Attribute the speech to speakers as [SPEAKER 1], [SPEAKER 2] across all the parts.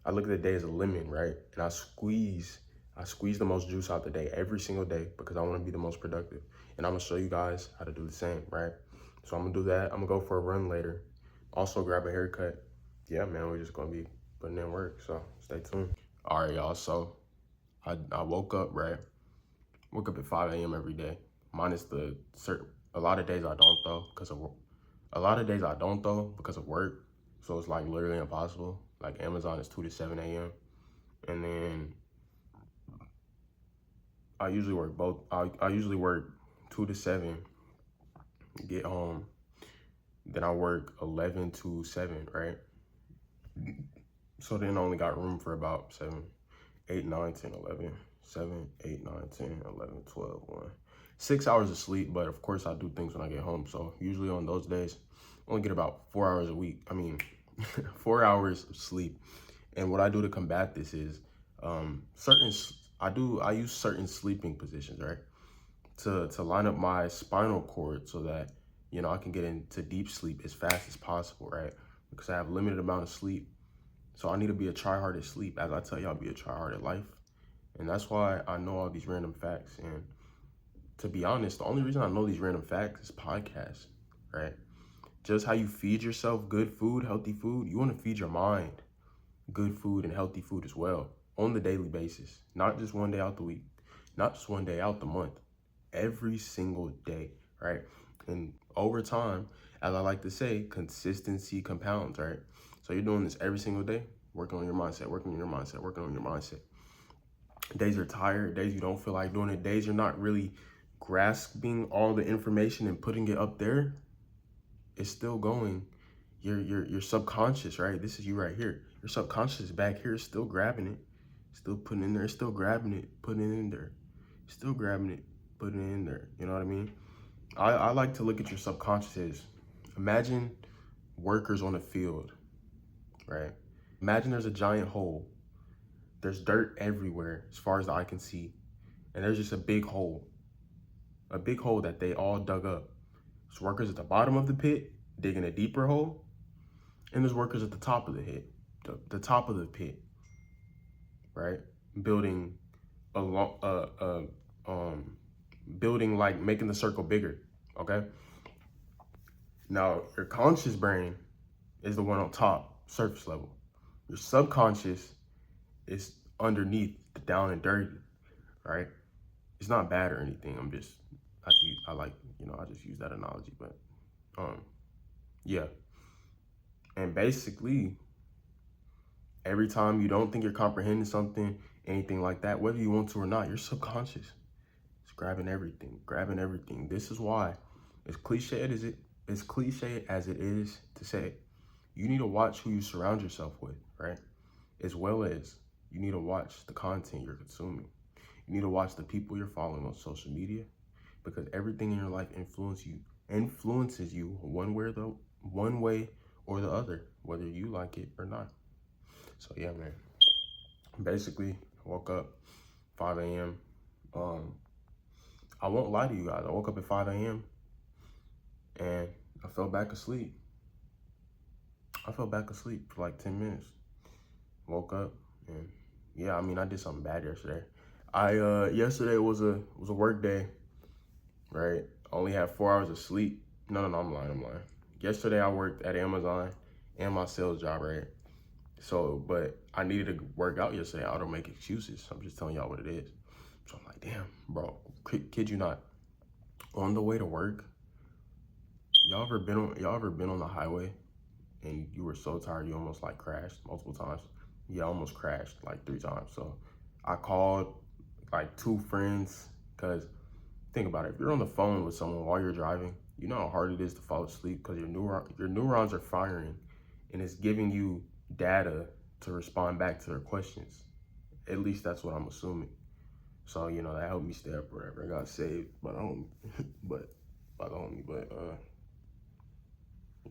[SPEAKER 1] I look at the day as a lemon, right? And I squeeze the most juice out the day every single day because I want to be the most productive. And I'm gonna show you guys how to do the same, right? So I'm gonna do that. I'm gonna go for a run later. Also grab a haircut. Yeah, man, we're just gonna be putting in work. So stay tuned. All right, y'all. So I woke up, right? Woke up at 5 a.m. every day. Minus the certain, a lot of days I don't though, because of a lot of days I don't though because of work. So it's like literally impossible. Like Amazon is 2 to 7 a.m. And then I usually work both. I usually work 2 to 7, get home. Then I work 11 to 7, right? So then I only got room for about 7, 8, 9, 10, 11, 7, 8, 9, 10, 11, 12, 1. 6 hours of sleep, but of course I do things when I get home. So usually on those days, I only get about 4 hours a week. 4 hours of sleep. And what I do to combat this is I use certain sleeping positions, right? To line up my spinal cord so that, I can get into deep sleep as fast as possible, right? Because I have limited amount of sleep. So I need to be a try-hard at sleep. As I tell y'all, be a try-hard at life. And that's why I know all these random facts. And to be honest, the only reason I know these random facts is podcasts, right? Just how you feed yourself good food, healthy food, you want to feed your mind good food and healthy food as well on the daily basis. Not just one day out the week, not just one day out the month, every single day, right? And over time, as I like to say, consistency compounds, right? So you're doing this every single day, working on your mindset, working on your mindset, working on your mindset. Days you're tired, days you don't feel like doing it, days you're not really grasping all the information and putting it up there, it's still going. Your subconscious, right? This is you right here. Your subconscious back here is still grabbing it, still putting it in there, still grabbing it, putting it in there, still grabbing it, putting it in there. You know what I mean? I like to look at your subconscious as, imagine workers on a field, right? Imagine there's a giant hole. There's dirt everywhere as far as the eye can see. And there's just a big hole that they all dug up. There's workers at the bottom of the pit digging a deeper hole, and there's workers at the top of the top of the pit, right? Building a building, like making the circle bigger. Okay. Now your conscious brain is the one on top, surface level. Your subconscious is underneath, the down and dirty, right? It's not bad or anything. I like, I just use that analogy, but yeah. And basically, every time you don't think you're comprehending something, anything like that, whether you want to or not, your subconscious is grabbing everything, grabbing everything. This is why, as cliche as it is to say, you need to watch who you surround yourself with, right? As well as you need to watch the content you're consuming. You need to watch the people you're following on social media, because everything in your life influences you one way or the other, whether you like it or not. So yeah, man. Basically, I woke up 5 a.m. I won't lie to you guys. I woke up at 5 a.m. and I fell back asleep. I fell back asleep for like 10 minutes. Woke up and yeah, I did something bad yesterday. Yesterday was a work day, right? I only had 4 hours of sleep. No, I'm lying. Yesterday I worked at Amazon and my sales job, right? So, but I needed to work out yesterday. I don't make excuses. I'm just telling y'all what it is. So I'm like, damn, bro, kid you not. On the way to work, y'all ever been on the highway and you were so tired you almost like crashed multiple times? Yeah, I almost crashed like 3 times. So I called like 2 friends, because think about it. If you're on the phone with someone while you're driving, you know how hard it is to fall asleep because your neurons are firing and it's giving you data to respond back to their questions. At least that's what I'm assuming. So, that helped me stay up forever. I got saved by the homie, but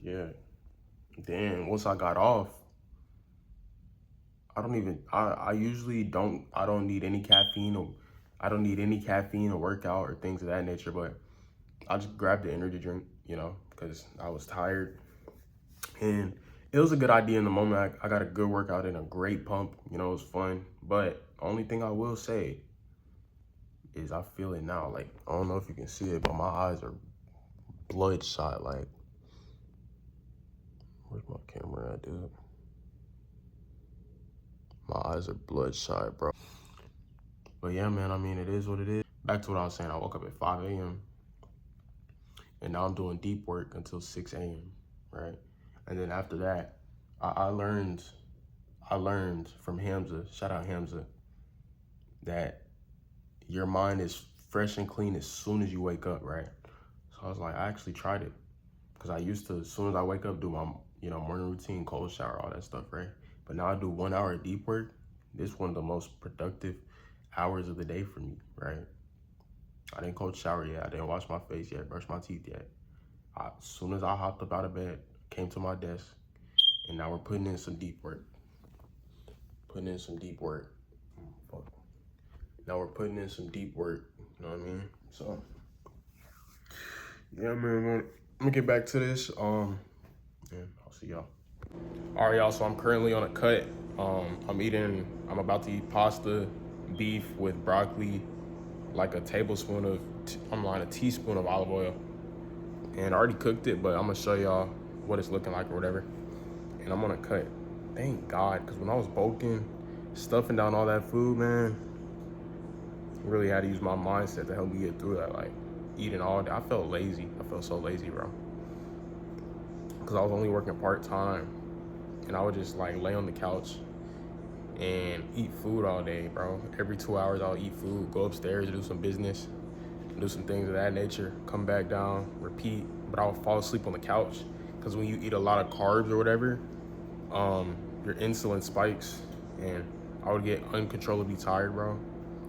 [SPEAKER 1] yeah. Then once I got off, I usually I don't need any caffeine or workout or things of that nature, but I just grabbed the energy drink, because I was tired. And it was a good idea in the moment. I got a good workout and a great pump. You know, it was fun. But only thing I will say is I feel it now. Like, I don't know if you can see it, but my eyes are bloodshot. Like, where's my camera at, dude? My eyes are bloodshot, bro. But yeah, man, I mean, it is what it is. Back to what I was saying, I woke up at 5 a.m. and now I'm doing deep work until 6 a.m., right? And then after that, I learned from Hamza, shout out Hamza, that your mind is fresh and clean as soon as you wake up, right? So I was like, I actually tried it. Because I used to, as soon as I wake up, do my, morning routine, cold shower, all that stuff, right? But now I do 1 hour of deep work. This is one of the most productive hours of the day for me, right? I didn't cold shower yet. I didn't wash my face yet, brush my teeth yet. As soon as I hopped up out of bed, came to my desk, and now we're putting in some deep work. Now we're putting in some deep work, you know what I mean? So, yeah, man, let me get back to this. And I'll see y'all. All right, y'all, so I'm currently on a cut. I'm about to eat pasta, beef with broccoli, like a tablespoon of, a teaspoon of olive oil. And I already cooked it, but I'm gonna show y'all what it's looking like or whatever. And I'm on a cut. Thank God, because when I was bulking, stuffing down all that food, man, really had to use my mindset to help me get through that. Like, eating all day, I felt lazy. I felt so lazy, bro. Because I was only working part-time. And I would just, like, lay on the couch and eat food all day, bro. Every 2 hours, I'll eat food, go upstairs, do some business, do some things of that nature, come back down, repeat. But I would fall asleep on the couch. Because when you eat a lot of carbs or whatever, your insulin spikes. And I would get uncontrollably tired, bro.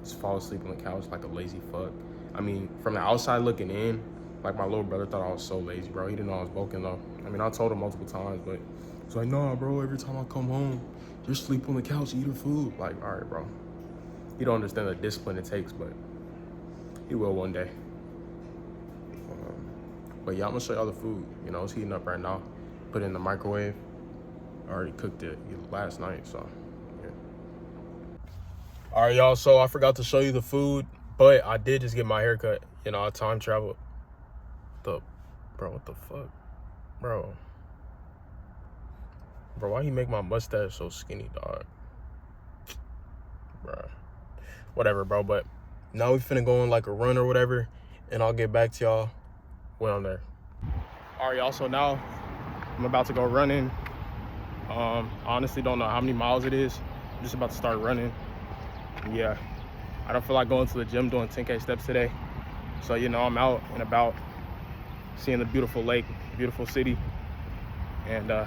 [SPEAKER 1] Just fall asleep on the couch like a lazy fuck. I mean, from the outside looking in, like my little brother thought I was so lazy, bro. He didn't know I was bulking though. I mean, I told him multiple times, but he's like, nah, bro, every time I come home, just sleep on the couch eating food. Like, all right, bro. He don't understand the discipline it takes, but he will one day. But yeah, I'm gonna show y'all the food. You know, it's heating up right now. Put it in the microwave. I already cooked it last night, so yeah. All right, y'all, so I forgot to show you the food, but I did just get my hair cut. You know, I time traveled. Bro, what the fuck? Bro, why you make my mustache so skinny, dog? Bro, whatever, bro, but now we finna go on like a run or whatever, and I'll get back to y'all when I'm there. All right, y'all, so now I'm about to go running. I honestly don't know how many miles it is. I'm just about to start running. Yeah, I don't feel like going to the gym doing 10K steps today. So, you know, I'm out and about seeing the beautiful lake, beautiful city. And yeah,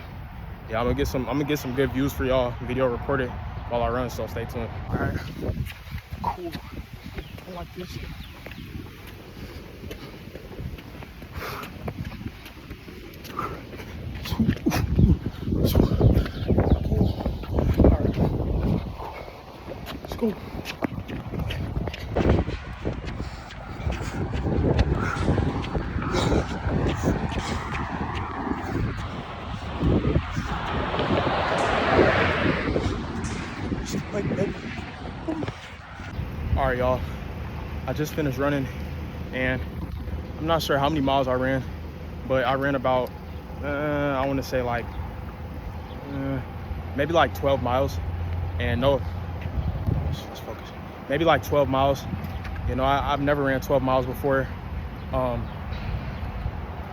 [SPEAKER 1] I'm gonna get some good views for y'all, video recorded while I run, so stay tuned. All right, cool. I like this. Let's go. All right, y'all, I just finished running and I'm not sure how many miles I ran, but I ran about, I want to say like, maybe like 12 miles. And no, let's focus. Maybe like 12 miles. You know, I've never ran 12 miles before.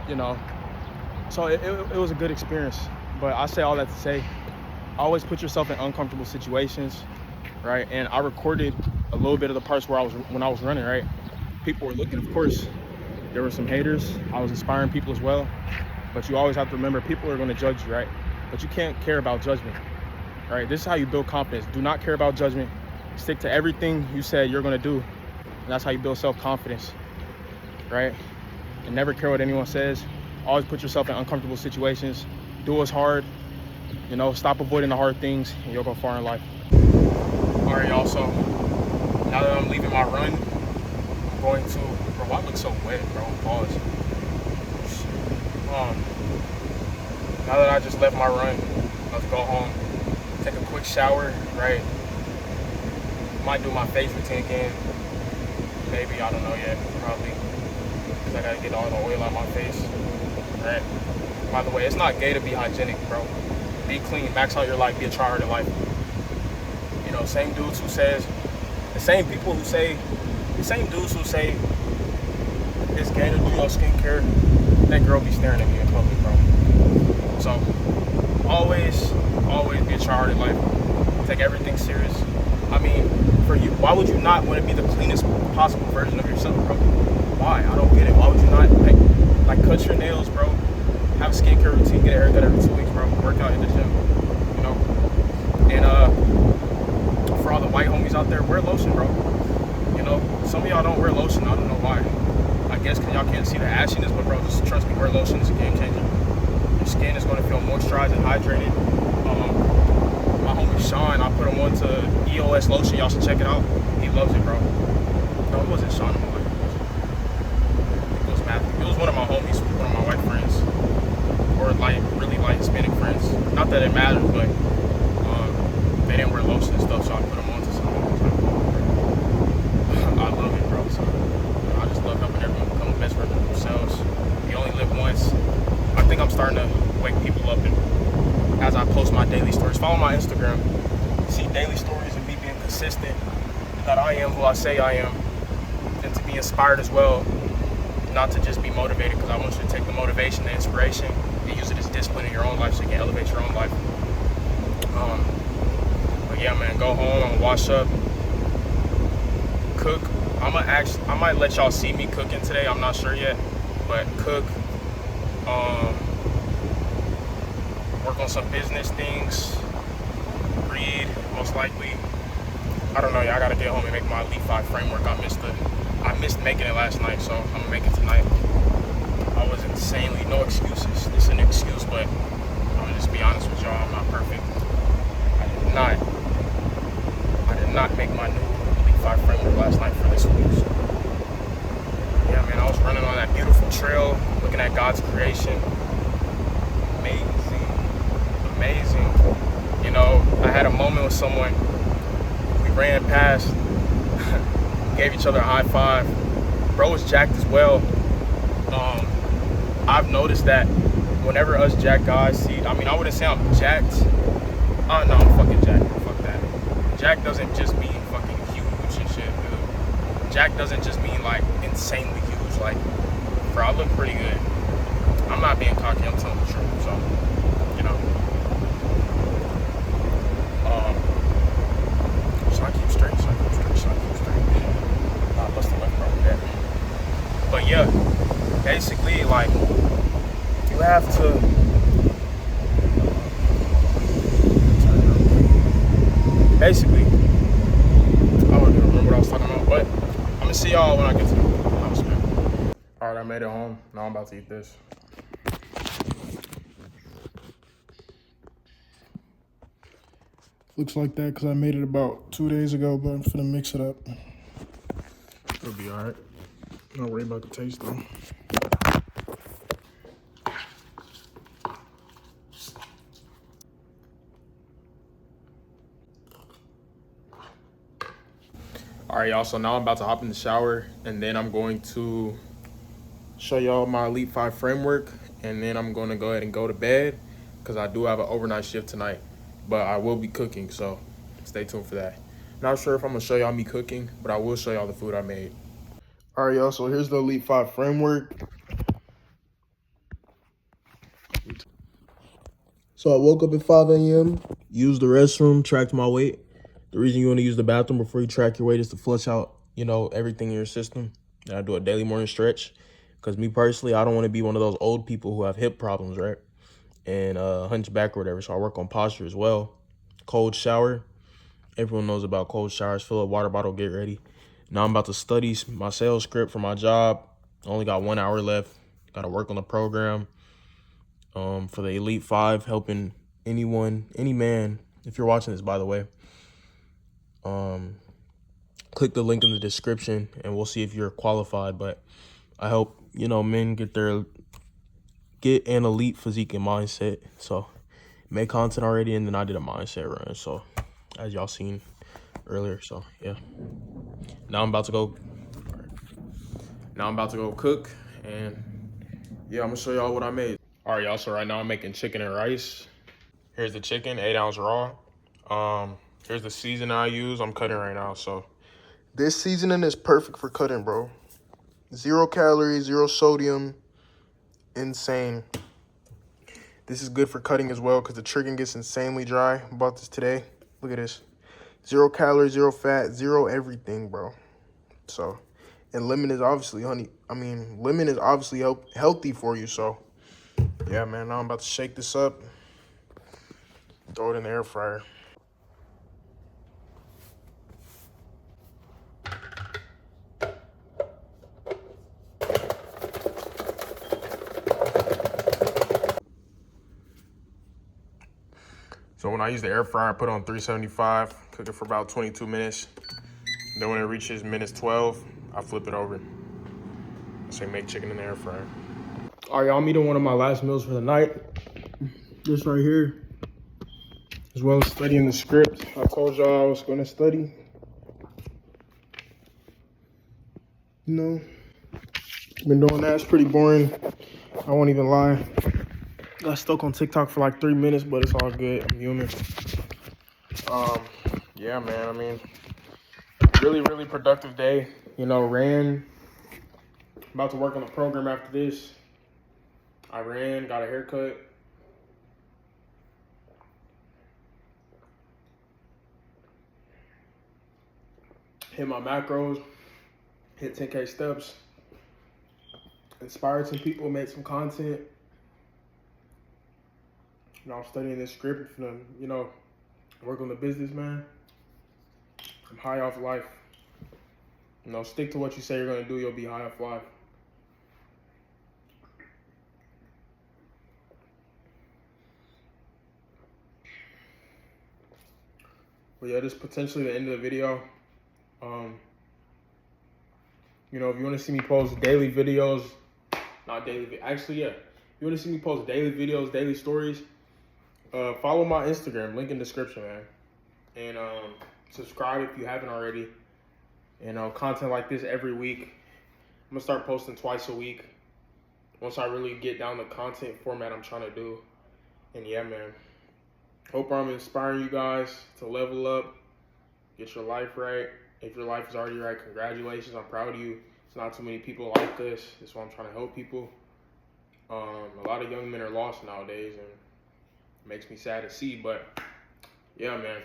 [SPEAKER 1] You know, so it was a good experience. But I say all that to say, always put yourself in uncomfortable situations, right? And I recorded a little bit of the parts where when I was running, right? People were looking, of course. There were some haters. I was inspiring people as well. But you always have to remember, people are going to judge you, right? But you can't care about judgment, right? This is how you build confidence. Do not care about judgment. Stick to everything you said you're going to do. And that's how you build self-confidence, right? And never care what anyone says. Always put yourself in uncomfortable situations. Do what's hard. You know, stop avoiding the hard things, and you'll go far in life. All right, y'all, so now that I'm leaving my run, I'm going to, bro, why look so wet, bro? Pause.
[SPEAKER 2] Now that I just left my run, let's go home, take a quick shower, right? Might do my face routine again. Maybe, I don't know yet, probably. Because I gotta get all the oil out my face, right? By the way, it's not gay to be hygienic, bro. Be clean, max out your life, be a tryhard in life. You know, same dudes who says, the same people who say, the same dudes who say it's gay to do your skincare, that girl be staring at me in public, bro. So, always be a tryhard in life. Take everything serious. I mean, for you, why would you not want to be the cleanest possible version of yourself, bro? Why? I don't get it. Why would you not, like cut your nails, bro? Have a skincare routine, get a haircut every 2 weeks, bro. Work out in the gym, you know? And for all the white homies out there, wear lotion, bro. You know, some of y'all don't wear lotion. I don't know why. I guess because y'all can't see the ashiness, but bro, just trust me, wear lotion is a game changer. Your skin is going to feel moisturized and hydrated. My homie Sean, I put him on to EOS lotion. Y'all should check it out. He loves it, bro. No, it wasn't Sean. It was Matthew. It was one of my homies, one of my white friends, or really light Hispanic friends. Not that it matters, but they didn't wear lotion and stuff, so I put them on to something. I love it, bro. So I just love helping everyone become the best version of themselves. You only live once. I think I'm starting to wake people up as I post my daily stories. Follow my Instagram. See daily stories of me being consistent, that I am who I say I am, and to be inspired as well, not to just be motivated, because I want you to take the motivation, the inspiration, and use it as discipline in your own life so you can elevate your own life. But yeah, man, go home, I'm gonna wash up, cook. I might let y'all see me cooking today. I'm not sure yet, but cook. Work on some business things. Read, most likely. I don't know, y'all. I gotta get home and make my Elite 5 framework. I missed making it last night, so I'm gonna make it tonight. I was insanely, no excuses. This is an excuse, but I'm gonna just be honest with y'all. I'm not perfect. I did not make my new Elite 5 framework last night for this week. So. Yeah, man, I was running on that beautiful trail, looking at God's creation. Amazing. You know, I had a moment with someone. We ran past, gave each other a high five. Bro was jacked as well. I've noticed that whenever us jacked guys see, I mean, I wouldn't say I'm jacked. No, I'm fucking jacked. Fuck that. Jack doesn't just mean fucking huge and shit, dude. Jack doesn't just mean like insanely huge. Like, bro, I look pretty good. I'm not being cocky, I'm telling the truth, so, you know. Should I keep straight? I must have left from that. But yeah, basically, like, you have to basically, I don't even remember what I was talking about, but I'm gonna see y'all when I get to the house, man. Alright, I made it home. Now I'm about to eat this. Looks like that because I made it about 2 days ago, but I'm finna mix it up. It'll be alright. Don't worry about the taste though. Alright, y'all, so now I'm about to hop in the shower, and then I'm going to show y'all my Elite 5 framework, and then I'm going to go ahead and go to bed because I do have an overnight shift tonight, but I will be cooking, so stay tuned for that. Not sure if I'm going to show y'all me cooking, but I will show y'all the food I made. Alright, y'all, so here's the Elite 5 framework. So I woke up at 5 a.m., used the restroom, tracked my weight. The reason you want to use the bathroom before you track your weight is to flush out, you know, everything in your system. And I do a daily morning stretch because me personally, I don't want to be one of those old people who have hip problems, right? And hunchback or whatever. So I work on posture as well. Cold shower. Everyone knows about cold showers. Fill a water bottle, get ready. Now I'm about to study my sales script for my job. Only got 1 hour left. Got to work on the program for the Elite 5, helping anyone, any man, if you're watching this, by the way. Click the link in the description and we'll see if you're qualified. But I help, you know, men get their
[SPEAKER 3] get an elite physique and mindset. So made content already, and then I did a mindset run. So as y'all seen earlier. So yeah. Now I'm about to go. Now I'm about to go cook, and yeah, I'm gonna show y'all what I made. All right, y'all. So right now I'm making chicken and rice. Here's the chicken, 8 ounce raw. Here's the seasoning I use. I'm cutting right now. So this seasoning is perfect for cutting, bro. 0 calories, 0 sodium. Insane. This is good for cutting as well because the chicken gets insanely dry. I bought this today. Look at this. 0 calories, 0 fat, 0 everything, bro. So, and lemon is obviously lemon is obviously healthy for you. So, yeah, man. Now I'm about to shake this up. Throw it in the air fryer. So when I use the air fryer, I put it on 375, cook it for about 22 minutes. Then when it reaches minutes 12, I flip it over. So make chicken in the air fryer. All right, y'all, I'm eating one of my last meals for the night. This right here, as well as studying the script. I told y'all I was gonna study. You know, been doing that. It's pretty boring. I won't even lie. Got stuck on TikTok for like 3 minutes, but it's all good. I'm human. Yeah, man. I mean, really productive day. You know, ran. About to work on the program after this. I ran, got a haircut. Hit my macros. Hit 10K steps. Inspired some people, made some content. You know, I'm studying this script for them, you know, work on the business, man. I'm high off life. You know, stick to what you say you're gonna do, you'll be high off life. But yeah, this is potentially the end of the video. You know, if you want to see me post daily videos, actually, yeah. If you want to see me post daily videos, daily stories, follow my Instagram, link in description, man. And subscribe if you haven't already. You know, content like this every week. I'm gonna start posting twice a week once I really get down the content format I'm trying to do. And yeah, man. Hope I'm inspiring you guys to level up, get your life right. If your life is already right, congratulations. I'm proud of you. It's not too many people like this. That's why I'm trying to help people. A lot of young men are lost nowadays, and it makes me sad to see. But yeah, man.